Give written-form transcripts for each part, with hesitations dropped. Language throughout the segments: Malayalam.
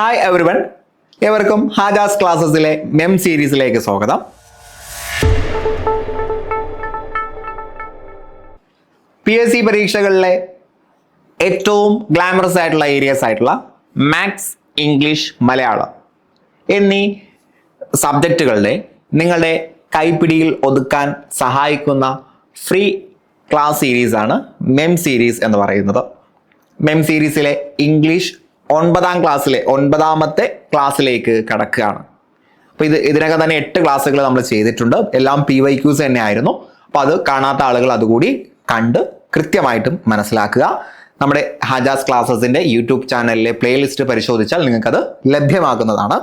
ഹായ് എവരിവൺ, ഏവർക്കും ഹാജാസ് ക്ലാസ്സസിലെ മെം സീരീസിലേക്ക് സ്വാഗതം. PSC പരീക്ഷകളിലെ ഏറ്റവും ഗ്ലാമറസ് ആയിട്ടുള്ള ഏരിയസ് ആയിട്ടുള്ള മാത്സ്, ഇംഗ്ലീഷ്, മലയാളം എന്നീ സബ്ജക്റ്റുകളുടെ നിങ്ങളുടെ കൈപ്പിടിയിൽ ഒതുക്കാൻ സഹായിക്കുന്ന ഫ്രീ ക്ലാസ് സീരീസാണ് മെം സീരീസ് എന്ന് പറയുന്നത്. മെം സീരീസിലെ ഇംഗ്ലീഷ് 9ാം ക്ലാസ്സിലെ 9ാമത്തെ ക്ലാസ്സിലേക്ക് കടക്കുകയാണ്. അപ്പോൾ ഇതിനകം തന്നെ 8 ക്ലാസ്സുകൾ നമ്മൾ ചെയ്തിട്ടുണ്ട്. എല്ലാം PYQs തന്നെ ആയിരുന്നു. അപ്പോൾ അത് കാണാത്ത ആളുകൾ അതുകൂടി കണ്ട് കൃത്യമായിട്ടും മനസ്സിലാക്കുക. നമ്മുടെ ഹാജാസ് ക്ലാസ്സസിൻ്റെ യൂട്യൂബ് ചാനലിലെ പ്ലേലിസ്റ്റ് പരിശോധിച്ചാൽ നിങ്ങൾക്കത് ലഭ്യമാക്കുന്നതാണ്.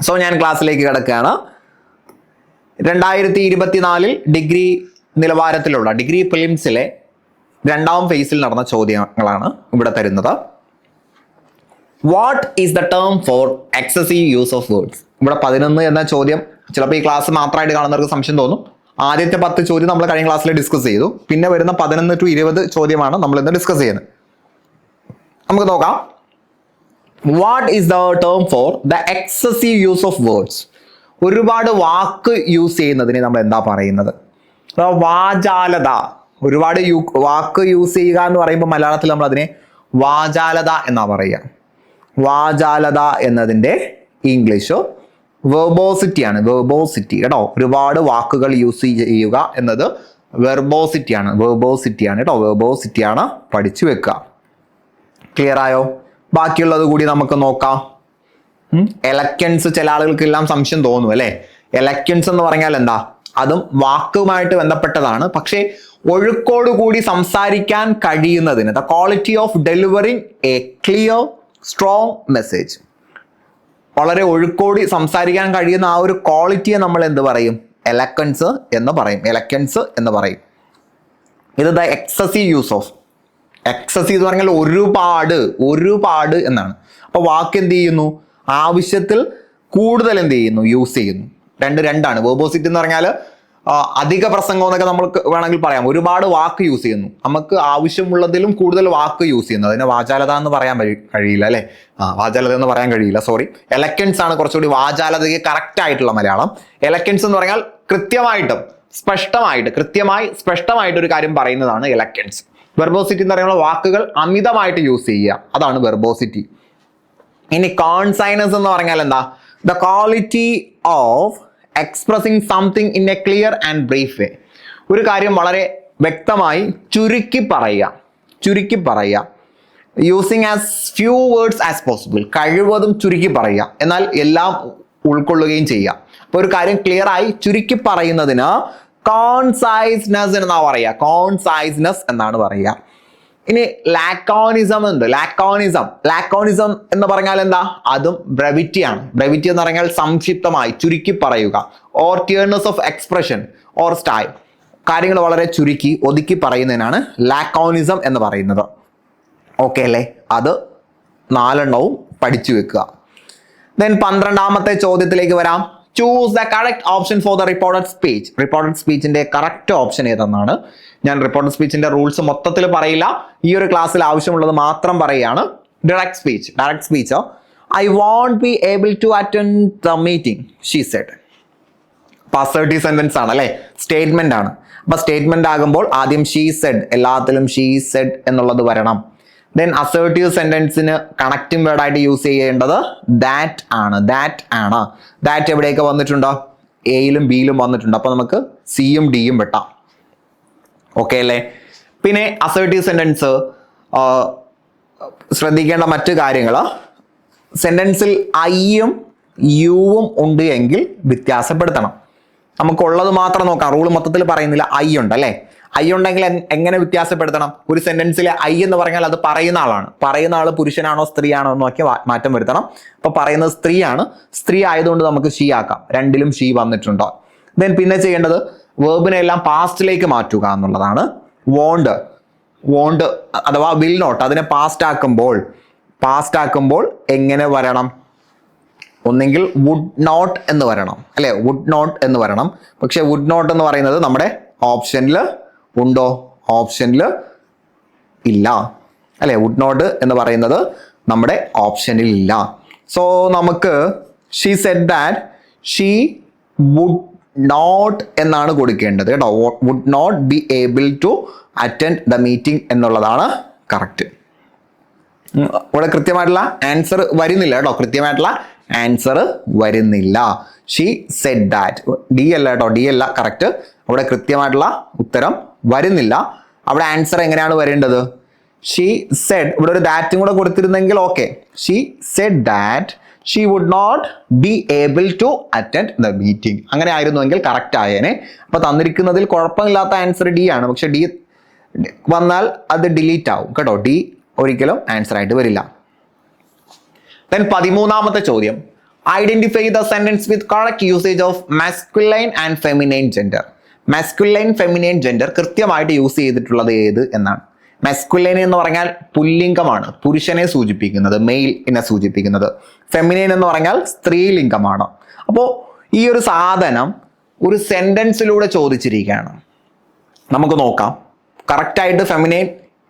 സോ ഞാൻ ക്ലാസ്സിലേക്ക് കിടക്കുകയാണ്. 2024 ഡിഗ്രി നിലവാരത്തിലുള്ള ഡിഗ്രി പ്രിലിംസിലെ 2ാം ഫേസിൽ നടന്ന ചോദ്യങ്ങളാണ് ഇവിടെ തരുന്നത്. What is the term for excessive use of words? ഇവിടെ 11 എന്ന ചോദ്യം ചിലപ്പോൾ ഈ ക്ലാസ് മാത്രമായിട്ട് കാണുന്നവർക്ക് സംശയം തോന്നും. ആദ്യത്തെ 10 ചോദ്യം നമ്മൾ കഴിഞ്ഞ ക്ലാസ്സിൽ ഡിസ്കസ് ചെയ്തു. പിന്നെ വരുന്ന 11 to 20 ചോദ്യമാണ് നമ്മൾ ഇന്ന് ഡിസ്കസ് ചെയ്യുന്നത്. നമുക്ക് നോക്കാം. What is the term for the excessive use of words? ഒരുപാട് വാക്ക് യൂസ് ചെയ്യുന്നതിന് നമ്മൾ എന്താ പറയുന്നത്? വാചാലത. ഒരുപാട് വാക്ക് യൂസ് ചെയ്യുക എന്ന് പറയുമ്പോൾ മലയാളത്തിൽ നമ്മൾ അതിനെ വാചാലത എന്നാ പറയുക. വാചാലത എന്നതിൻ്റെ ഇംഗ്ലീഷ് വെർബോസിറ്റി ആണ്. വെർബോസിറ്റി കേട്ടോ. ഒരുപാട് വാക്കുകൾ യൂസ് ചെയ്യുക എന്നത് വെർബോസിറ്റി ആണ്. വെർബോസിറ്റി ആണ് കേട്ടോ. വെർബോസിറ്റി ആണ്. പഠിച്ചു വെക്കുക. ക്ലിയർ ആയോ? ബാക്കിയുള്ളത് കൂടി നമുക്ക് നോക്കാം. എലക്വൻസ്. ചില ആളുകൾക്കെല്ലാം സംശയം തോന്നും അല്ലേ? എലക്വൻസ് എന്ന് പറഞ്ഞാൽ എന്താ? അതും വാക്കുമായിട്ട് ബന്ധപ്പെട്ടതാണ്. പക്ഷേ ഒഴുക്കോടുകൂടി സംസാരിക്കാൻ കഴിയുന്നതിന്, the quality of delivering A clear strong message, വളരെ ഒഴുക്കോടി സംസാരിക്കാൻ കഴിയുന്ന ആ ഒരു ക്വാളിറ്റിയെ നമ്മൾ എന്ത് പറയും? എലക്വൻസ് എന്ന് പറയും. എലക്വൻസ് എന്ന് പറയും. ഇത് the excessive use of. Excessive എന്ന് പറഞ്ഞാൽ ഒരുപാട് എന്നാണ്. അപ്പോൾ വാക്ക് എന്ത് ചെയ്യുന്നു? ആവശ്യത്തിൽ കൂടുതൽ എന്ത് ചെയ്യുന്നു? യൂസ് ചെയ്യുന്നു. രണ്ടാണ്. വെർബോസിറ്റി എന്ന് പറഞ്ഞാൽ അധിക പ്രസംഗം എന്നൊക്കെ നമ്മൾക്ക് വേണമെങ്കിൽ പറയാം. ഒരുപാട് വാക്ക് യൂസ് ചെയ്യുന്നു. നമുക്ക് ആവശ്യമുള്ളതിലും കൂടുതൽ വാക്ക് യൂസ് ചെയ്യുന്നു. അതിനെ വാചാലത എന്ന് പറയാൻ കഴിയില്ല അല്ലേ? വാചാലത എന്ന് പറയാൻ കഴിയില്ല, സോറി. എലക്വൻസ് ആണ് കുറച്ചുകൂടി വാചാലതയ്ക്ക് കറക്റ്റ് ആയിട്ടുള്ള മലയാളം. എലക്വൻസ് എന്ന് പറഞ്ഞാൽ കൃത്യമായിട്ടും സ്പഷ്ടമായിട്ട് ഒരു കാര്യം പറയുന്നതാണ് എലക്വൻസ്. വെർബോസിറ്റി എന്ന് പറയുമ്പോൾ വാക്കുകൾ അമിതമായിട്ട് യൂസ് ചെയ്യുക, അതാണ് വെർബോസിറ്റി. ഇനി കോൺസൈനസ് എന്ന് പറഞ്ഞാൽ എന്താ? The quality of expressing something in a clear and brief way. ഒരു കാര്യം വളരെ വ്യക്തമായി ചുരുക്കി പറയുക. Using as few words as possible. കഴിവതും ചുരുക്കി പറയുക, എന്നാൽ എല്ലാം ഉൾക്കൊള്ളുകയും ചെയ്യുക. അപ്പോൾ ഒരു കാര്യം ക്ലിയർ ആയി ചുരുക്കി പറയുന്നതിന് കോൺസൈസ്നെസ് എന്നാണ് പറയുക. കോൺസൈസ്നെസ് എന്നാണ് പറയുക. ഇനി ലാക്കോണിസം ഉണ്ട്. ലാക്കോണിസം എന്ന് പറഞ്ഞാൽ എന്താ? അതും ബ്രെവിറ്റിയാണ്. ബ്രെവിറ്റി എന്ന് പറഞ്ഞാൽ സംക്ഷിപ്തമായി ചുരുക്കി പറയുക. Or clearness of expression or style. കാര്യങ്ങൾ വളരെ ചുരുക്കി ഒതുക്കി പറയുന്നതിനാണ് ലാക്കോണിസം എന്ന് പറയുന്നത്. ഓക്കെ അല്ലേ? അത് 4 പഠിച്ചു വെക്കുക. ദെൻ 12ാമത്തെ ചോദ്യത്തിലേക്ക് വരാം. Choose the correct option for the reported speech. Reported സ്പീച്ചിന്റെ കറക്റ്റ് ഓപ്ഷൻ ഏതെന്നാണ്. ഞാൻ റിപ്പോർട്ടഡ് സ്പീച്ചിന്റെ റൂൾസ് മൊത്തത്തിൽ പറയില്ല. ഈ ഒരു ക്ലാസ്സിൽ ആവശ്യമുള്ളത് മാത്രം പറയുകയാണ്. Direct speech. I won't be able to attend the meeting she said. Assertive sentence ആണ് അല്ലേ? സ്റ്റേറ്റ്മെന്റ് ആണ്. അപ്പൊ സ്റ്റേറ്റ്മെന്റ് ആകുമ്പോൾ ആദ്യം ഷീ സെഡ്, എല്ലാത്തിലും ഷീ സെഡ് എന്നുള്ളത് വരണം. ദെൻ അസേർട്ടീവ് സെന്റൻസിന് കണക്റ്റിംഗ് വേർഡ് ആയിട്ട് യൂസ് ചെയ്യേണ്ടത് ദാറ്റ് ആണ്. ദാറ്റ് എവിടെയൊക്കെ വന്നിട്ടുണ്ടോ? എയിലും ബിയിലും വന്നിട്ടുണ്ട്. അപ്പോൾ നമുക്ക് സിയും ഡിയും വെട്ടാം. ഓക്കെ അല്ലേ? പിന്നെ അസേർട്ടീവ് സെന്റൻസ് ശ്രദ്ധിക്കേണ്ട മറ്റു കാര്യങ്ങൾ, സെന്റൻസിൽ ഐയും യുവും ഉണ്ട് എങ്കിൽ വ്യത്യാസപ്പെടുത്തണം. നമുക്കുള്ളത് മാത്രം നോക്കാം. റൂൾ മൊത്തത്തിൽ പറയുന്നില്ല. ഐ ഉണ്ട് അല്ലേ? ഐ ഉണ്ടെങ്കിൽ എങ്ങനെ വ്യത്യാസപ്പെടുത്തണം? ഒരു സെന്റൻസിലെ ഐ എന്ന് പറഞ്ഞാൽ അത് പറയുന്ന ആളാണ്. പറയുന്ന ആൾ പുരുഷനാണോ സ്ത്രീയാണോ എന്ന് നോക്കി മാറ്റം വരുത്തണം. അപ്പോൾ പറയുന്നത് സ്ത്രീയാണ്. സ്ത്രീ ആയതുകൊണ്ട് നമുക്ക് ഷീ ആക്കാം. രണ്ടിലും ഷീ വന്നിട്ടുണ്ടോ? ദെൻ പിന്നെ ചെയ്യേണ്ടത് വേർബിനെ എല്ലാം പാസ്റ്റിലേക്ക് മാറ്റുക എന്നുള്ളതാണ്. വോണ്ട് അഥവാ വിൽ നോട്ട്, അതിനെ പാസ്റ്റ് ആക്കുമ്പോൾ എങ്ങനെ വരണം? ഒന്നെങ്കിൽ വുഡ് നോട്ട് എന്ന് വരണം അല്ലെ? വുഡ് നോട്ട് എന്ന് വരണം. പക്ഷെ വുഡ് നോട്ട് എന്ന് പറയുന്നത് നമ്മുടെ ഓപ്ഷനിൽ ഉണ്ടോ? ഓപ്ഷനിൽ ഇല്ല അല്ലെ? വുഡ് നോട്ട് എന്ന് പറയുന്നത് നമ്മുടെ ഓപ്ഷനിൽ ഇല്ല. സോ നമുക്ക് she said that she would not എന്നാണ് കൊടുക്കേണ്ടത് കേട്ടോ. Would not be able to attend the meeting എന്നുള്ളതാണ് കറക്റ്റ്. ഇവിടെ കൃത്യമായിട്ടുള്ള ആൻസർ വരുന്നില്ല കേട്ടോ, കൃത്യമായിട്ടുള്ള ആൻസർ വരുന്നില്ല. ഷീ സെഡ് ദാറ്റ്, ഡി അല്ല കേട്ടോ, ഡി അല്ല കറക്റ്റ്. അവിടെ കൃത്യമായിട്ടുള്ള ഉത്തരം വരുന്നില്ല. അവിടെ ആൻസർ എങ്ങനെയാണ് വരേണ്ടത്? ഷീ സെഡ്, ഇവിടെ ഒരു ദാറ്റും കൂടെ കൊടുത്തിരുന്നെങ്കിൽ okay. She said that she would not be able to attend the meeting, അങ്ങനെ ആയിരുന്നുവെങ്കിൽ കറക്റ്റ് ആയേനെ. അപ്പൊ തന്നിരിക്കുന്നതിൽ കുഴപ്പമില്ലാത്ത ആൻസർ ഡി ആണ്. പക്ഷെ ഡി വന്നാൽ അത് ഡിലീറ്റ് ആവും കേട്ടോ. ഡി ഒരിക്കലും ആൻസർ ആയിട്ട് വരില്ല. ദെൻ 13ാമത്തെ ചോദ്യം, identify the sentence with correct usage of masculine and feminine gender. Masculine feminine gender കൃത്യമായിട്ട് യൂസ് ചെയ്തിട്ടുള്ളത് ഏത് എന്നാണ്. മാസ്കുലൈൻ എന്ന് പറഞ്ഞാൽ പുല്ലിംഗമാണ്, പുരുഷനെ സൂചിപ്പിക്കുന്നത്, മെയിലിനെ സൂചിപ്പിക്കുന്നത്. ഫെമിനൈൻ എന്ന് പറഞ്ഞാൽ സ്ത്രീലിംഗമാണ്. അപ്പോൾ ഈ ഒരു സാധനം ഒരു സെന്റൻസിലൂടെ ചോദിച്ചിരിക്കുകയാണ്. നമുക്ക് നോക്കാം. കറക്റ്റായിട്ട് ഫെമിനൈൻ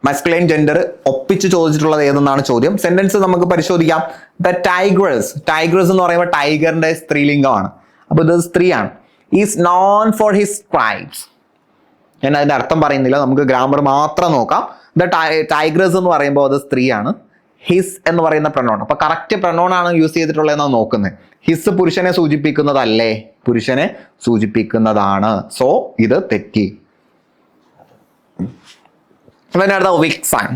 മസ്കുലൈൻ ജെൻഡർ ഒപ്പിച്ച് ചോദിച്ചിട്ടുള്ളത് ഏതെന്നാണ് ചോദ്യം. സെന്റൻസ് നമുക്ക് പരിശോധിക്കാം. ദ ടൈഗ്രസ്, ടൈഗ്രസ് എന്ന് പറയുമ്പോൾ ടൈഗറിന്റെ സ്ത്രീലിംഗമാണ്. അപ്പൊ ഇത് സ്ത്രീയാണ്. Is known for his crimes. ഞാൻ അതിന്റെ അർത്ഥം പറയുന്നില്ല, നമുക്ക് ഗ്രാമർ മാത്രം നോക്കാം. ദ ടൈഗ്രസ് എന്ന് പറയുമ്പോൾ അത് സ്ത്രീയാണ്. ഹിസ് എന്ന് പറയുന്ന പ്രൊനൗൺ, അപ്പൊ കറക്റ്റ് പ്രൊനൗൺ ആണ് യൂസ് ചെയ്തിട്ടുള്ളതെന്നാണ് നോക്കുന്നത്. ഹിസ് പുരുഷനെ സൂചിപ്പിക്കുന്നതല്ലേ? പുരുഷനെ സൂചിപ്പിക്കുന്നതാണ്. സോ ഇത് തെറ്റി. അടുത്ത വിക്സൺ.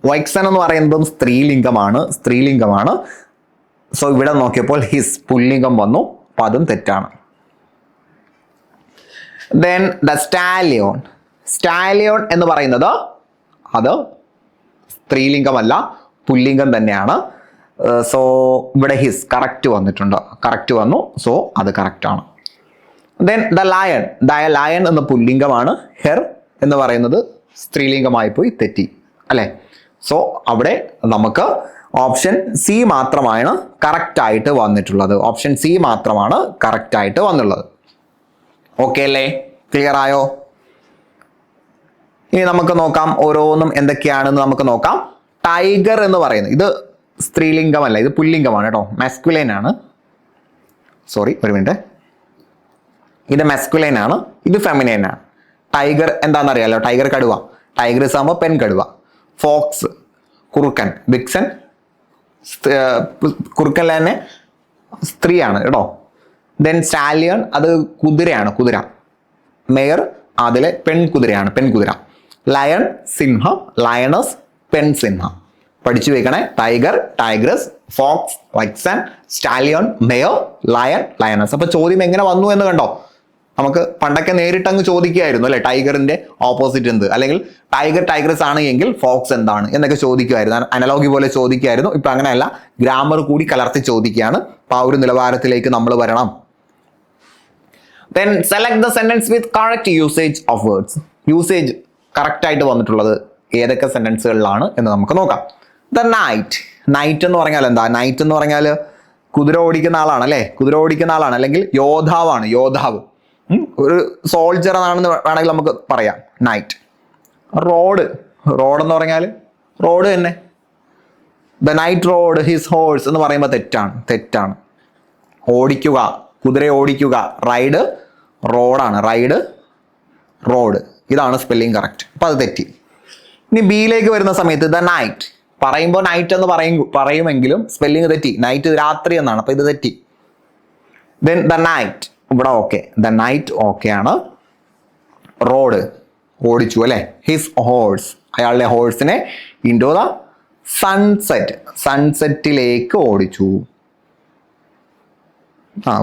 വൈക്സൺ എന്ന് പറയുന്നതും സ്ത്രീലിംഗമാണ്. സോ ഇവിടെ നോക്കിയപ്പോൾ ഹിസ് പുല്ലിംഗം വന്നു, അപ്പൊ അതും തെറ്റാണ്. Then the സ്റ്റാലിയോൺ. സ്റ്റാലിയോൺ എന്ന് പറയുന്നത് അത് സ്ത്രീലിംഗമല്ല, പുല്ലിംഗം തന്നെയാണ്. സോ ഇവിടെ ഹിസ് കറക്റ്റ് വന്നിട്ടുണ്ട്, കറക്റ്റ് വന്നു. സോ അത് കറക്റ്റ് ആണ്. Then the lion. ലയൺ എന്ന പുല്ലിംഗമാണ്. ഹെർ എന്ന് പറയുന്നത് സ്ത്രീലിംഗമായി പോയി, തെറ്റി അല്ലെ. സോ അവിടെ നമുക്ക് ഓപ്ഷൻ സി മാത്രമാണ് കറക്റ്റ് ആയിട്ട് വന്നിട്ടുള്ളത്. ഓപ്ഷൻ സി മാത്രമാണ് കറക്റ്റ് ആയിട്ട് വന്നുള്ളത്. ഓക്കെ അല്ലേ? ക്ലിയർ ആയോ? ഇനി നമുക്ക് നോക്കാം ഓരോന്നും എന്തൊക്കെയാണെന്ന് നമുക്ക് നോക്കാം. ടൈഗർ എന്ന് പറയുന്നത് ഇത് സ്ത്രീലിംഗമല്ല, ഇത് പുല്ലിംഗമാണ് കേട്ടോ, മാസ്കുലൈൻ ആണ്. സോറി ഒരു മിനിറ്റ്, ഇത് മാസ്കുലൈൻ ആണ്, ഇത് ഫെമിനൈൻ ആണ്. ടൈഗർ എന്താണെന്ന് അറിയാലോ, ടൈഗർ കടുവ, ടൈഗ്രസ് ആകുമ്പോൾ പെൺ കടുവ. ഫോക്സ് കുറുക്കൻ, വിക്സൺ കുറുക്കൻ തന്നെ സ്ത്രീയാണ് കേട്ടോ. ദെൻ സ്റ്റാലിയൺ അത് കുതിരയാണ്, കുതിര. മെയർ അതിലെ പെൺകുതിരയാണ്, പെൺകുതിര. ലയൺ സിംഹം, ലയണസ് പെൺസിംഹം. പഠിച്ചു വെക്കണേ. Tiger, tigress, fox, vixen, stallion, mare, lion, lioness. അപ്പൊ ചോദ്യം എങ്ങനെ വന്നു എന്ന് കണ്ടോ? നമുക്ക് പണ്ടൊക്കെ നേരിട്ടങ്ങ് ചോദിക്കുകയായിരുന്നു അല്ലെ, ടൈഗറിന്റെ ഓപ്പോസിറ്റ് എന്ത്, അല്ലെങ്കിൽ ടൈഗർ ടൈഗ്രസ് ആണ് എങ്കിൽ ഫോക്സ് എന്താണ് എന്നൊക്കെ ചോദിക്കുമായിരുന്നു. അനലോഗി പോലെ ചോദിക്കുമായിരുന്നു. ഇപ്പൊ അങ്ങനെയല്ല, ഗ്രാമർ കൂടി കലർത്തി ചോദിക്കുകയാണ്. അപ്പൊ ആ ഒരു നിലവാരത്തിലേക്ക് നമ്മൾ വരണം. Then select the sentence with correct usage of words. Usage correct ആയിട്ട് വന്നിട്ടുള്ളത് ഏതൊക്കെ സെന്റൻസുകളിലാണ് എന്ന് നമുക്ക് നോക്കാം. The night. നൈറ്റ് എന്ന് പറഞ്ഞാൽ എന്താ? നൈറ്റ് എന്ന് പറഞ്ഞാൽ കുതിര ഓടിക്കുന്ന ആളാണ് അല്ലെ, കുതിര ഓടിക്കുന്ന ആളാണ്, അല്ലെങ്കിൽ യോദ്ധാവാണ്, യോദ്ധാവ്, ഒരു സോൾജർ ആണെന്ന് വേണമെങ്കിൽ നമുക്ക് പറയാം. നൈറ്റ്. റോഡ്, റോഡ് എന്ന് പറഞ്ഞാൽ റോഡ് തന്നെ. The knight rode his horse എന്ന് പറയുമ്പോൾ തെറ്റാണ്, തെറ്റാണ്. ഓടിക്കുക, കുതിരയെ ഓടിക്കുക. റൈഡ് റോഡാണ്, റൈഡ് റോഡ്. ഇതാണ് സ്പെല്ലിംഗ് കറക്റ്റ്. അപ്പം അത് തെറ്റി. ഇനി ബിയിലേക്ക് വരുന്ന സമയത്ത് ദ നൈറ്റ് പറയുമ്പോൾ നൈറ്റ് എന്ന് പറയുമെങ്കിലും സ്പെല്ലിംഗ് തെറ്റി. നൈറ്റ് രാത്രി എന്നാണ്, അപ്പം ഇത് തെറ്റി. ദെൻ ദ നൈറ്റ് ഇവിടെ ഓക്കെ, ദ നൈറ്റ് ഓക്കെ ആണ്. റോഡ് ഓടിച്ചു അല്ലെ, ഹിസ് ഹോഴ്സ് അയാളുടെ ഹോഴ്സിനെ ഇൻടു ദ സൺസെറ്റ്, സൺസെറ്റിലേക്ക് ഓടിച്ചു.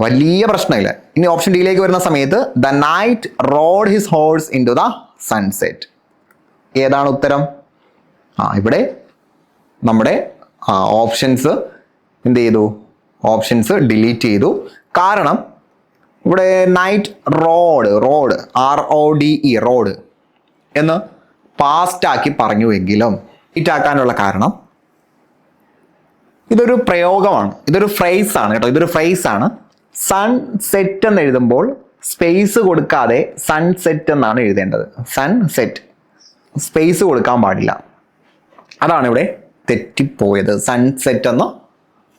വലിയ പ്രശ്നമില്ല. ഇനി ഓപ്ഷൻ ഡിയിലേക്ക് വരുന്ന സമയത്ത് the knight rode his horse into the sunset. ഏതാണ് ഉത്തരം? ഇവിടെ നമ്മുടെ ഓപ്ഷൻസ് എന്ത് ചെയ്തു? ഓപ്ഷൻസ് ഡിലീറ്റ് ചെയ്തു. കാരണം ഇവിടെ night road, road RODE road എന്ന് പാസ്റ്റ് ആക്കി പറഞ്ഞുവെങ്കിലും ഇറ്റാക്കാനുള്ള കാരണം ഇതൊരു പ്രയോഗമാണ്, ഇതൊരു ഫ്രേസ് ആണ് കേട്ടോ, ഇതൊരു ഫ്രേസ് ആണ്. സൺസെറ്റ് എന്ന് എഴുതുമ്പോൾ സ്പേസ് കൊടുക്കാതെ സൺസെറ്റ് എന്നാണ് എഴുതേണ്ടത്. സൺസെറ്റ് സ്പേസ് കൊടുക്കാൻ പാടില്ല. അതാണ് ഇവിടെ തെറ്റിപ്പോയത്. സൺസെറ്റ് എന്ന്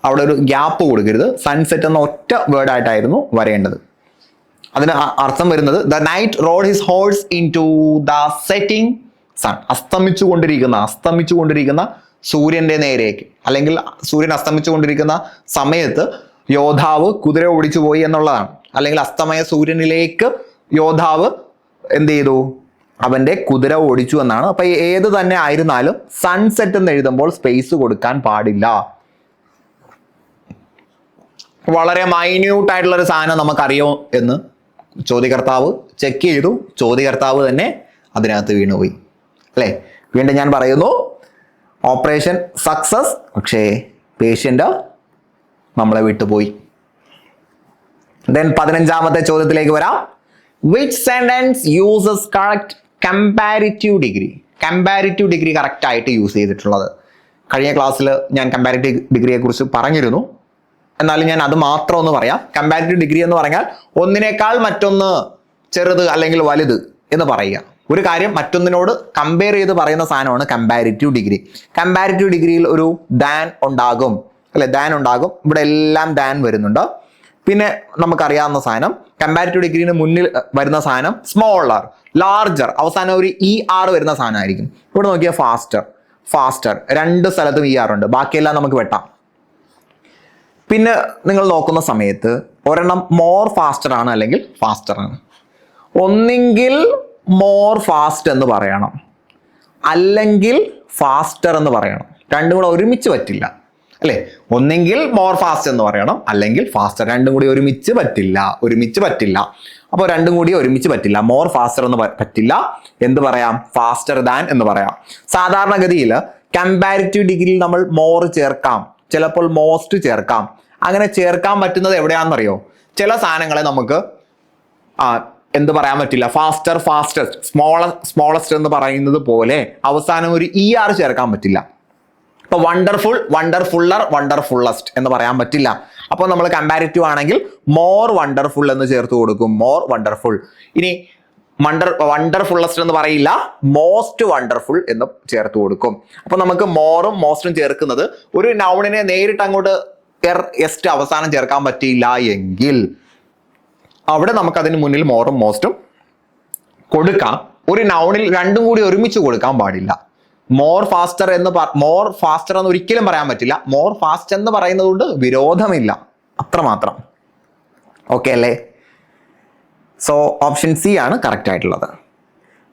അവിടെ ഒരു ഗ്യാപ്പ് കൊടുക്കരുത്. സൺസെറ്റ് എന്ന ഒറ്റ വേർഡായിട്ടായിരുന്നു വരേണ്ടത്. അതിന് അർത്ഥം വരുന്നത് the knight rode his horse into the setting sun. അസ്തമിച്ചുകൊണ്ടിരിക്കുന്ന സൂര്യന്റെ നേരേക്ക്, അല്ലെങ്കിൽ സൂര്യൻ അസ്തമിച്ചുകൊണ്ടിരിക്കുന്ന സമയത്ത് യോദ്ധാവ് കുതിര ഓടിച്ചു പോയി എന്നുള്ളതാണ്. അല്ലെങ്കിൽ അസ്തമയ സൂര്യനിലേക്ക് യോദ്ധാവ് എന്ത് ചെയ്തു? അവന്റെ കുതിര ഓടിച്ചു എന്നാണ്. അപ്പൊ ഏത് തന്നെ ആയിരുന്നാലും സൺസെറ്റ് എന്ന് എഴുതുമ്പോൾ സ്പേസ് കൊടുക്കാൻ പാടില്ല. വളരെ മൈന്യൂട്ട് ആയിട്ടുള്ള ഒരു സാധനം നമുക്കറിയോ എന്ന് ചോദ്യകർത്താവ് ചെക്ക് ചെയ്തു. ചോദ്യകർത്താവ് തന്നെ അതിനകത്ത് വീണുപോയി, അല്ലേ? വീണ്ടും ഞാൻ പറയുന്നു, ഓപ്പറേഷൻ സക്സസ്, പക്ഷേ പേഷ്യൻ്റ് നമ്മളെ വിട്ടുപോയി. ദെൻ 15ാമത്തെ ചോദ്യത്തിലേക്ക് വരാം. Which sentence uses correct comparative degree? Comparative degree correct ആയിട്ട് യൂസ് ചെയ്തിട്ടുള്ളത്. കഴിഞ്ഞ ക്ലാസ്സിൽ ഞാൻ കമ്പാരിറ്റീവ് ഡിഗ്രിയെ കുറിച്ച് പറഞ്ഞിരുന്നു, എന്നാലും ഞാൻ അത് മാത്രം ഒന്ന് പറയാം. കമ്പാരിറ്റീവ് ഡിഗ്രി എന്ന് പറഞ്ഞാൽ ഒന്നിനേക്കാൾ മറ്റൊന്ന് ചെറുത് അല്ലെങ്കിൽ വലുത് എന്ന് പറയുക. ഒരു കാര്യം മറ്റൊന്നിനോട് കമ്പയർ ചെയ്ത് പറയുന്ന സാധനമാണ് കമ്പാരിറ്റീവ് ഡിഗ്രി. കമ്പാരിറ്റീവ് ഡിഗ്രിയിൽ ഒരു ദാൻ ഉണ്ടാകും, അല്ലെ? ദാൻ ഉണ്ടാകും. ഇവിടെ എല്ലാം ദാൻ വരുന്നുണ്ട്. പിന്നെ നമുക്കറിയാവുന്ന സാധനം, കമ്പാരിറ്റീവ് ഡിഗ്രിന് മുന്നിൽ വരുന്ന സാധനം സ്മോളർ, ലാർജർ, അവസാനം ഒരു ER വരുന്ന സാധനമായിരിക്കും. ഇവിടെ നോക്കിയാൽ ഫാസ്റ്റർ, രണ്ട് സ്ഥലത്തും ER ഉണ്ട്, ബാക്കിയെല്ലാം നമുക്ക് വെട്ടാം. പിന്നെ നിങ്ങൾ നോക്കുന്ന സമയത്ത് ഒരെണ്ണം മോർ ഫാസ്റ്റർ ആണ് അല്ലെങ്കിൽ ഫാസ്റ്റർ ആണ്. ഒന്നെങ്കിൽ മോർ ഫാസ്റ്റ് എന്ന് പറയണം, അല്ലെങ്കിൽ ഫാസ്റ്റർ എന്ന് പറയണം. രണ്ടും കൂടെ ഒരുമിച്ച് പറ്റില്ല, അല്ലേ? ഒന്നെങ്കിൽ മോർ ഫാസ്റ്റ് എന്ന് പറയണം, അല്ലെങ്കിൽ ഫാസ്റ്റർ. രണ്ടും കൂടി ഒരുമിച്ച് പറ്റില്ല. അപ്പോൾ രണ്ടും കൂടി ഒരുമിച്ച് പറ്റില്ല. മോർ ഫാസ്റ്റർ എന്ന് പറ്റില്ല. എന്ത് പറയാം? ഫാസ്റ്റർ ദാൻ എന്ന് പറയാം. സാധാരണഗതിയിൽ കമ്പാരിറ്റീവ് ഡിഗ്രിയിൽ നമ്മൾ മോർ ചേർക്കാം, ചിലപ്പോൾ മോസ്റ്റ് ചേർക്കാം. അങ്ങനെ ചേർക്കാൻ പറ്റുന്നത് എവിടെയാണെന്നറിയോ? ചില സാധനങ്ങളെ നമുക്ക് എന്ത് പറയാൻ പറ്റില്ല, ഫാസ്റ്റസ്റ്റ്, സ്മോളസ്റ്റ് എന്ന് പറയുന്നത് പോലെ അവസാനം ഒരു ER ചേർക്കാൻ പറ്റില്ല. ഇപ്പൊ വണ്ടർഫുള്ളർ, വണ്ടർഫുള്ളസ്റ്റ് എന്ന് പറയാൻ പറ്റില്ല. അപ്പോൾ നമ്മൾ കമ്പാരിറ്റീവ് ആണെങ്കിൽ മോർ വണ്ടർഫുൾ എന്ന് ചേർത്ത് കൊടുക്കും, മോർ വണ്ടർഫുൾ. ഇനി വണ്ടർഫുള്ളസ്റ്റ് എന്ന് പറയില്ല, മോസ്റ്റ് വണ്ടർഫുൾ എന്ന് ചേർത്ത് കൊടുക്കും. അപ്പൊ നമുക്ക് മോറും മോസ്റ്റും ചേർക്കുന്നത് ഒരു നൗണിനെ നേരിട്ട് അങ്ങോട്ട് എസ്റ്റ് അവസാനം ചേർക്കാൻ പറ്റിയില്ല എങ്കിൽ അവിടെ നമുക്ക് അതിന് മുന്നിൽ മോറും മോസ്റ്റും കൊടുക്കാം. ഒരു നൗണിൽ രണ്ടും കൂടി ഒരുമിച്ച് കൊടുക്കാൻ പാടില്ല. മോർ ഫാസ്റ്റർ എന്ന് ഒരിക്കലും പറയാൻ പറ്റില്ല. മോർ ഫാസ്റ്റ് എന്ന് പറയുന്നത് കൊണ്ട് വിരോധമില്ല, അത്രമാത്രം. ഓക്കെ അല്ലേ? സോ ഓപ്ഷൻ സി ആണ് കറക്റ്റ് ആയിട്ടുള്ളത്.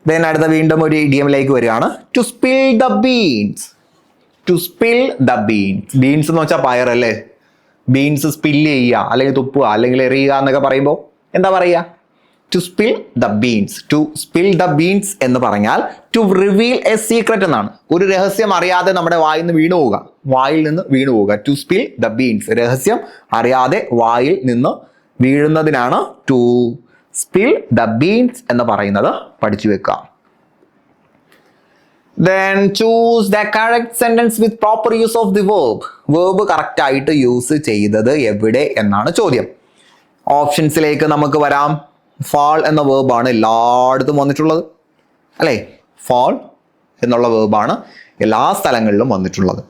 ദെൻ അടുത്ത വീണ്ടും ഒരു ഇഡിയമിലേക്ക് വരികയാണ്. To spill the beans. Beans എന്ന് വെച്ചാൽ പയർ, അല്ലേ? ബീൻസ് സ്പില്ല് ചെയ്യുക, അല്ലെങ്കിൽ തുപ്പുക, അല്ലെങ്കിൽ എറിയുക എന്നൊക്കെ പറയുമ്പോൾ എന്താ പറയുക? ടു സ്പിൽ ദ ബീൻസ് എന്ന് പറഞ്ഞാൽ ടു റിവീൽ എ സീക്രറ്റ് എന്നാണ്. ഒരു രഹസ്യം അറിയാതെ നമ്മുടെ വായിൽ നിന്ന് വീണു പോവുക. ടു സ്പിൽ ദ ബീൻസ്, രഹസ്യം അറിയാതെ വായിൽ നിന്ന് വീഴുന്നതിനാണ് ടു സ്പിൽ ദ ബീൻസ് എന്ന് പറയുന്നത്. പഠിച്ചു വെക്കുക. Then choose the correct sentence with proper use of the verb. Verb correct ആയിട്ട് യൂസ് ചെയ്തത് എവിടെ എന്നാണ് ചോദ്യം. ഓപ്ഷൻസിലേക്ക് നമുക്ക് വരാം. ഫാൾ എന്ന വേർബാണ് എല്ലായിടത്തും വന്നിട്ടുള്ളത്, അല്ലേ? ഫാൾ എന്നുള്ള വേർബാണ് എല്ലാ സ്ഥലങ്ങളിലും വന്നിട്ടുള്ളത്.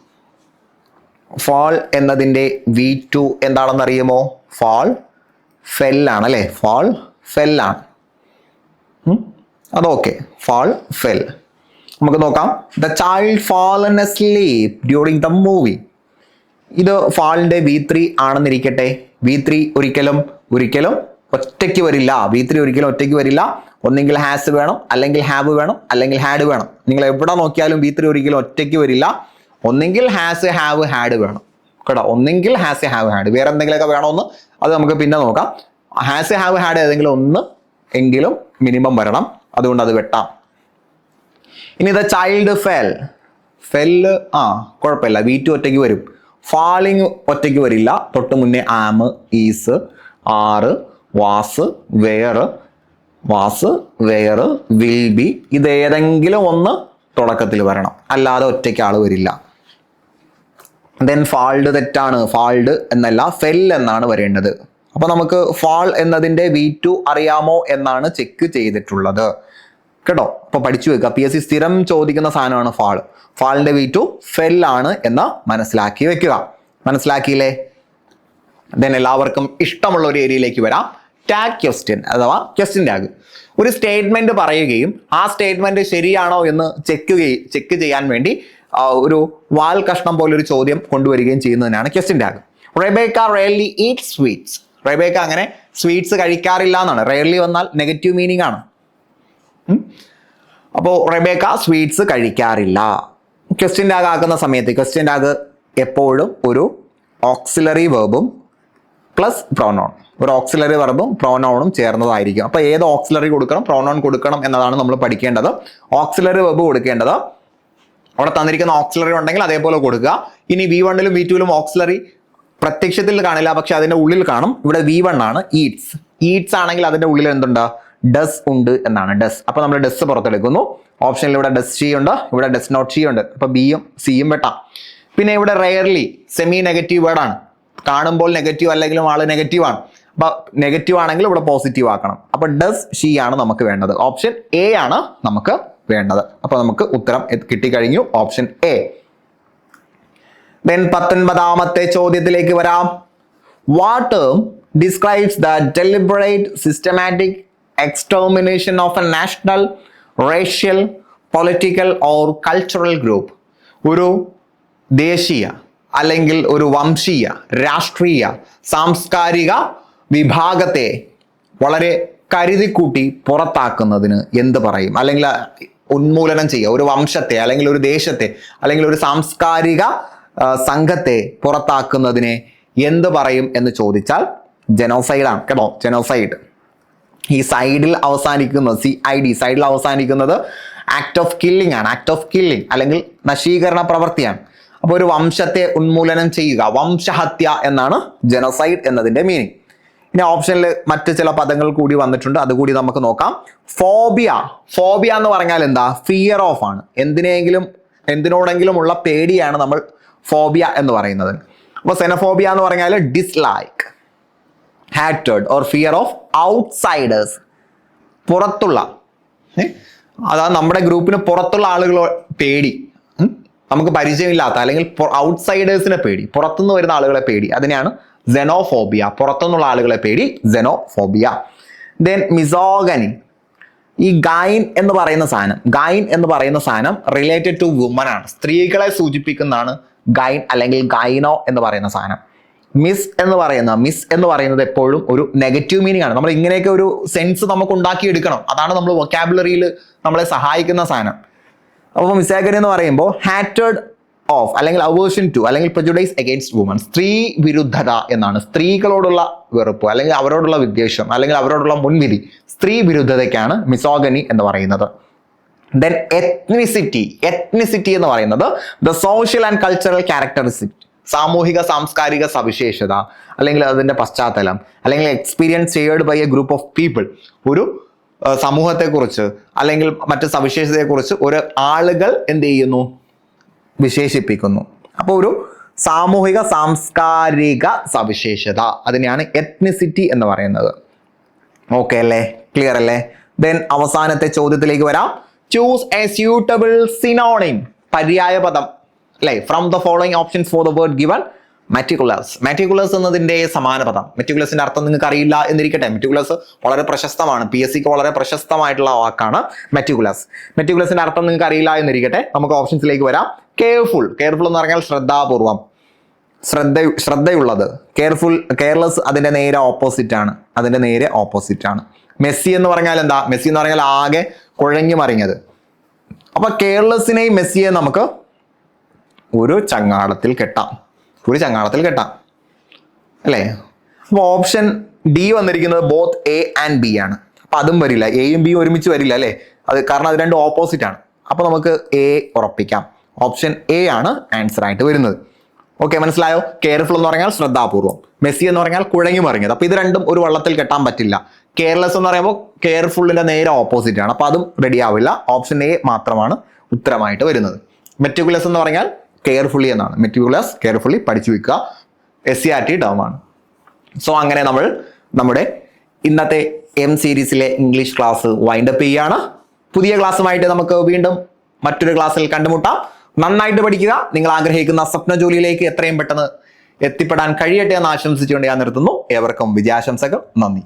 ഫാൾ എന്നതിൻ്റെ V2 എന്താണെന്ന് അറിയുമോ? ഫാൾ ഫെല്ലാണ്, അല്ലേ? ഫാൾ ഫെല്ലാണ്. അതൊക്കെ ഫാൾ ഫെൽ. നമുക്ക് നോക്കാം. The child fallen asleep during the movie. ഇത് ഫാളിന്റെ V3 ആണെന്നിരിക്കട്ടെ. V3 ഒരിക്കലും ഒറ്റയ്ക്ക് വരില്ല. V3 ഒരിക്കലും ഒറ്റയ്ക്ക് വരില്ല. ഒന്നെങ്കിൽ ഹാസ് വേണം, അല്ലെങ്കിൽ ഹാവ് വേണം, അല്ലെങ്കിൽ ഹാഡ് വേണം. നിങ്ങൾ എവിടെ നോക്കിയാലും V3 ഒരിക്കലും ഒറ്റയ്ക്ക് വരില്ല. ഒന്നെങ്കിൽ ഹാസ്, ഹാവ്, ഹാഡ് വേണം കേട്ടോ. ഒന്നെങ്കിൽ ഹാസ്, ഹാവ്, ഹാഡ്. വേറെ എന്തെങ്കിലുമൊക്കെ വേണമെന്ന് അത് നമുക്ക് പിന്നെ നോക്കാം. ഹാസ്, ഹാവ്, ഹാഡ് ഏതെങ്കിലും ഒന്ന് എങ്കിലും മിനിമം വരണം. അതുകൊണ്ട് അത് വെട്ടാം. ഇനി ദ ചൈൽഡ് ഫെല്ല് കുഴപ്പമില്ല. V2 ഒറ്റയ്ക്ക് വരും. ഫാളിങ് ഒറ്റയ്ക്ക് വരില്ല. തൊട്ട് മുന്നേ ആം, ഈസ്, ആറ്, വാസ്, വെയർ, വിൽ ബി, ഇത് ഏതെങ്കിലും ഒന്ന് തുടക്കത്തിൽ വരണം, അല്ലാതെ ഒറ്റയ്ക്ക് ആള് വരില്ല. ദെൻ ഫാൾഡ് തെറ്റാണ്. ഫാൾഡ് എന്നല്ല, ഫെൽ എന്നാണ് വരേണ്ടത്. അപ്പൊ നമുക്ക് ഫാൾ എന്നതിന്റെ V2 അറിയാമോ എന്നാണ് ചെക്ക് ചെയ്തിട്ടുള്ളത് കേട്ടോ. അപ്പൊ പഠിച്ചു വെക്കുക. PSC സ്ഥിരം ചോദിക്കുന്ന സാധനമാണ് ഫാളിന്റെ V2 ഫെൽ ആണ് എന്ന് മനസ്സിലാക്കി വെക്കുക. മനസ്സിലാക്കിയില്ലേ? ദെൻ എല്ലാവർക്കും ഇഷ്ടമുള്ള ഒരു ഏരിയയിലേക്ക് വരാം. ടാഗ് ക്വസ്റ്റ്യൻ അഥവാ ക്വസ്റ്റ്യൻ ടാഗ്. ഒരു സ്റ്റേറ്റ്മെന്റ് പറയുകയും ആ സ്റ്റേറ്റ്മെന്റ് ശരിയാണോ എന്ന് ചെക്ക് ചെയ്യാൻ വേണ്ടി ഒരു വാൽ കഷ്ണം പോലെ ഒരു ചോദ്യം കൊണ്ടുവരികയും ചെയ്യുന്നതിനാണ് question tag. Rebecca rarely eat sweets. Rebecca അങ്ങനെ സ്വീറ്റ്സ് കഴിക്കാറില്ല എന്നാണ്. റെയർലി വന്നാൽ നെഗറ്റീവ് മീനിങ് ആണ്. അപ്പോൾ റെബേക്ക സ്വീറ്റ്സ് കഴിക്കാറില്ല. ക്വസ്റ്റ്യൻ ടാഗ് ആക്കുന്ന സമയത്ത് ക്വസ്റ്റ്യൻ ടാഗ് എപ്പോഴും ഒരു ഓക്സിലറി വെർബും പ്ലസ് പ്രോനോൺ, ഒരു ഓക്സിലറി വെർബും പ്രോനോണും ചേർന്നതായിരിക്കും. അപ്പോൾ ഏത് ഓക്സിലറി കൊടുക്കണം, പ്രോനോൺ കൊടുക്കണം എന്നതാണ് നമ്മൾ പഠിക്കേണ്ടത്. ഓക്സിലറി വെർബ് കൊടുക്കേണ്ടത് അവിടെ തന്നിരിക്കുന്ന ഓക്സിലറി ഉണ്ടെങ്കിൽ അതേപോലെ കൊടുക്കുക. ഇനി V1 ലും V2 ലും ഓക്സിലറി പ്രത്യക്ഷത്തിൽ കാണില്ല, പക്ഷെ അതിന്റെ ഉള്ളിൽ കാണും. ഇവിടെ V1 ആണ് ഈറ്റ്സ്. ഈറ്റ്സ് ആണെങ്കിൽ അതിന്റെ ഉള്ളിൽ എന്തുണ്ട്? ഡസ് ഉണ്ട് എന്നാണ്. ഡസ്. അപ്പൊ നമ്മൾ ഡസ് പുറത്തെടുക്കുന്നു. ഓപ്ഷനിൽ ഇവിടെ ഡസ് ഷീ ഉണ്ട്, ഇവിടെ ഡസ് നോട്ട് ഷീ ഉണ്ട്. അപ്പൊ ബിയും സിയും വെട്ടാം. പിന്നെ ഇവിടെ റെയർലി സെമി നെഗറ്റീവ് വേർഡാണ്. കാണുമ്പോൾ നെഗറ്റീവ് അല്ലെങ്കിലും ആള് നെഗറ്റീവ് ആണ്. അപ്പൊ നെഗറ്റീവ് ആണെങ്കിൽ ഇവിടെ പോസിറ്റീവ് ആക്കണം. അപ്പൊ ഡസ് ഷീ ആണ് നമുക്ക് വേണ്ടത്. ഓപ്ഷൻ എ ആണ് നമുക്ക് വേണ്ടത്. അപ്പൊ നമുക്ക് ഉത്തരം കിട്ടിക്കഴിഞ്ഞു, ഓപ്ഷൻ എ. ദെൻ 19ാമത്തെ ചോദ്യത്തിലേക്ക് വരാം. What term describes the deliberate systematic extermination of a national, racial, political or cultural group? ഒരു ദേശീയ അല്ലെങ്കിൽ ഒരു വംശീയ, രാഷ്ട്രീയ, സാംസ്കാരിക വിഭാഗത്തെ വളരെ കരുതിക്കൂട്ടി പുറത്താക്കുന്നതിന് എന്ത് പറയും? അല്ലെങ്കിൽ ഉന്മൂലനം ചെയ്യുക, ഒരു വംശത്തെ അല്ലെങ്കിൽ ഒരു ദേശത്തെ അല്ലെങ്കിൽ ഒരു സാംസ്കാരിക സംഘത്തെ പുറത്താക്കുന്നതിനെ എന്ത് പറയും എന്ന് ചോദിച്ചാൽ ജനോസൈഡ് ആണ് കേട്ടോ. ജനോസൈഡ്. ഈ സൈഡിൽ അവസാനിക്കുന്നത് CID, സൈഡിൽ അവസാനിക്കുന്നത് ആക്ട് ഓഫ് കില്ലിംഗ് ആണ്. ആക്ട് ഓഫ് കില്ലിംഗ് അല്ലെങ്കിൽ നശീകരണ പ്രവൃത്തിയാണ്. അപ്പോൾ ഒരു വംശത്തെ ഉന്മൂലനം ചെയ്യുക, വംശഹത്യ എന്നാണ് ജനോസൈഡ് എന്നതിന്റെ മീനിങ്. ഇനി ഓപ്ഷനിൽ മറ്റ് ചില പദങ്ങൾ കൂടി വന്നിട്ടുണ്ട്, അതുകൂടി നമുക്ക് നോക്കാം. ഫോബിയ. ഫോബിയ എന്ന് പറഞ്ഞാൽ എന്താ? ഫിയർ ഓഫ് ആണ്. എന്തിനോടെങ്കിലും ഉള്ള പേടിയാണ് നമ്മൾ ഫോബിയ എന്ന് പറയുന്നത്. അപ്പോൾ സെനഫോബിയ എന്ന് പറഞ്ഞാൽ dislike, hatred or fear of outsiders. പുറത്തുള്ള, അതാ നമ്മുടെ ഗ്രൂപ്പിന് പുറത്തുള്ള ആളുകളോ പേടി, നമുക്ക് പരിചയമില്ലാത്ത അല്ലെങ്കിൽ ഔട്ട്സൈഡേഴ്സിനെ പേടി, പുറത്തുനിന്ന് വരുന്ന ആളുകളെ പേടി, അതിനെയാണ് xenophobia. പുറത്തുനിന്നുള്ള ആളുകളെ പേടി xenophobia. ദെൻ മിസോഗനി. ഈ ഗൈൻ എന്ന് പറയുന്ന സാധനം റിലേറ്റഡ് ടു വുമൻ ആണ്. സ്ത്രീകളെ സൂചിപ്പിക്കുന്നതാണ് ഗൈൻ അല്ലെങ്കിൽ ഗൈനോ എന്ന് പറയുന്ന സാധനം. മിസ് എന്ന് പറയുന്നത് എപ്പോഴും ഒരു നെഗറ്റീവ് മീനിങ് ആണ്. നമ്മൾ ഇങ്ങനെയൊക്കെ ഒരു സെൻസ് നമുക്ക് ഉണ്ടാക്കിയെടുക്കണം. അതാണ് നമ്മൾ വൊക്കാബുലറിയിൽ നമ്മളെ സഹായിക്കുന്ന സാധനം. അപ്പോൾ മിസോഗനി എന്ന് പറയുമ്പോൾ ഹാറ്റേഡ് ഓഫ് അല്ലെങ്കിൽ അവേർഷൻ ടു അല്ലെങ്കിൽ പ്രെജുഡൈസ് അഗെയിൻസ്റ്റ് വുമൺ, സ്ത്രീ വിരുദ്ധത എന്നാണ്. സ്ത്രീകളോടുള്ള വെറുപ്പ് അല്ലെങ്കിൽ അവരോടുള്ള വിദ്വേഷം അല്ലെങ്കിൽ അവരോടുള്ള മുൻവിധി, സ്ത്രീ വിരുദ്ധതയ്ക്കാണ് മിസോഗനി എന്ന് പറയുന്നത്. ദെൻ എത്നിസിറ്റി എന്ന് പറയുന്നത് the social and cultural characteristic, സാമൂഹിക സാംസ്കാരിക സവിശേഷത അല്ലെങ്കിൽ അതിന്റെ പശ്ചാത്തലം അല്ലെങ്കിൽ experience shared by a group of people. ഒരു സമൂഹത്തെക്കുറിച്ച് അല്ലെങ്കിൽ മറ്റ് സവിശേഷതയെക്കുറിച്ച് ഒരു ആളുകൾ എന്ത് ചെയ്യുന്നു? വിശേഷിപ്പിക്കുന്നു. അപ്പോൾ ഒരു സാമൂഹിക സാംസ്കാരിക സവിശേഷത, അതിനെയാണ് എത്നിസിറ്റി എന്ന് പറയുന്നത്. ഓക്കെ അല്ലേ? ക്ലിയർ അല്ലേ? ദെൻ അവസാനത്തെ ചോദ്യത്തിലേക്ക് വരാം. ചൂസ് എ സ്യൂട്ടബിൾ സിനോണിം, പര്യായ പദം അല്ലേ, from the following options for the word given. Meticulous എന്നതിന്റെ സമാന പദം. മെറ്റിക്കുലസിന്റെ അർത്ഥം നിങ്ങൾക്ക് അറിയില്ല എന്നിരിക്കട്ടെ. മെറ്റിക്കുലസ് വളരെ പ്രശസ്തമാണ്, PSCക്ക് വളരെ പ്രശസ്തമായിട്ടുള്ള വാക്കാണ് മെറ്റിക്കുലസ്. മെറ്റിക്കുലസിന്റെ അർത്ഥം നിങ്ങൾക്ക് അറിയില്ല എന്നിരിക്കട്ടെ. നമുക്ക് ഓപ്ഷൻസിലേക്ക് വരാം. കെയർഫുൾ എന്ന് പറഞ്ഞാൽ ശ്രദ്ധാപൂർവം, ശ്രദ്ധയുള്ളത്. കെയർലെസ് അതിന്റെ നേരെ ഓപ്പോസിറ്റ് ആണ്. മെസ്സി എന്ന് പറഞ്ഞാൽ എന്താ? മെസ്സി എന്ന് പറഞ്ഞാൽ ആകെ കുഴഞ്ഞു മറിഞ്ഞത്. അപ്പൊ കെയർലെസ്സിനെയും മെസ്സിയെ നമുക്ക് ഒരു ചങ്ങാടത്തിൽ കെട്ടാം അല്ലേ? അപ്പൊ ഓപ്ഷൻ ഡി വന്നിരിക്കുന്നത് ബോത്ത് A and B ആണ്. അപ്പൊ അതും വരില്ല, എയും ബിയും ഒരുമിച്ച് വരില്ല അല്ലേ? അത് കാരണം അത് രണ്ടും ഓപ്പോസിറ്റ് ആണ്. അപ്പൊ നമുക്ക് A ഉറപ്പിക്കാം. ഓപ്ഷൻ A ആണ് ആൻസർ ആയിട്ട് വരുന്നത്. ഓക്കെ, മനസ്സിലായോ? കെയർഫുൾ എന്ന് പറഞ്ഞാൽ ശ്രദ്ധാപൂർവം, മെസ്സി എന്ന് പറഞ്ഞാൽ കുഴങ്ങി മറിഞ്ഞത്. അപ്പൊ ഇത് രണ്ടും ഒരു വള്ളത്തിൽ കെട്ടാൻ പറ്റില്ല. കെയർലെസ് എന്ന് പറയുമ്പോൾ കെയർഫുള്ളിന്റെ നേരെ ഓപ്പോസിറ്റ് ആണ്. അപ്പൊ അതും റെഡി ആവില്ല. ഓപ്ഷൻ A മാത്രമാണ് ഉത്തരമായിട്ട് വരുന്നത്. മെറ്റിക്കുലസ് എന്ന് പറഞ്ഞാൽ കെയർഫുള്ളി എന്നാണ്. മെറ്റിക്കുലസ്, കെയർഫുള്ളി പഠിച്ചു വെക്കുക, SCRT ടേം ആണ്. സോ അങ്ങനെ നമ്മൾ നമ്മുടെ ഇന്നത്തെ M സീരീസിലെ ഇംഗ്ലീഷ് ക്ലാസ് വൈൻഡപ്പ് ചെയ്യുകയാണ്. പുതിയ ക്ലാസ്സുമായിട്ട് നമുക്ക് വീണ്ടും മറ്റൊരു ക്ലാസ്സിൽ കണ്ടുമുട്ടാം. നന്നായിട്ട് പഠിക്കുക. നിങ്ങൾ ആഗ്രഹിക്കുന്ന സ്വപ്ന ജോലിയിലേക്ക് എത്രയും പെട്ടെന്ന് എത്തിപ്പെടാൻ കഴിയട്ടെ എന്ന് ആശംസിച്ചുകൊണ്ട് ഞാൻ നിർത്തുന്നു. ഏവർക്കും വിജയാശംസകൾ. നന്ദി.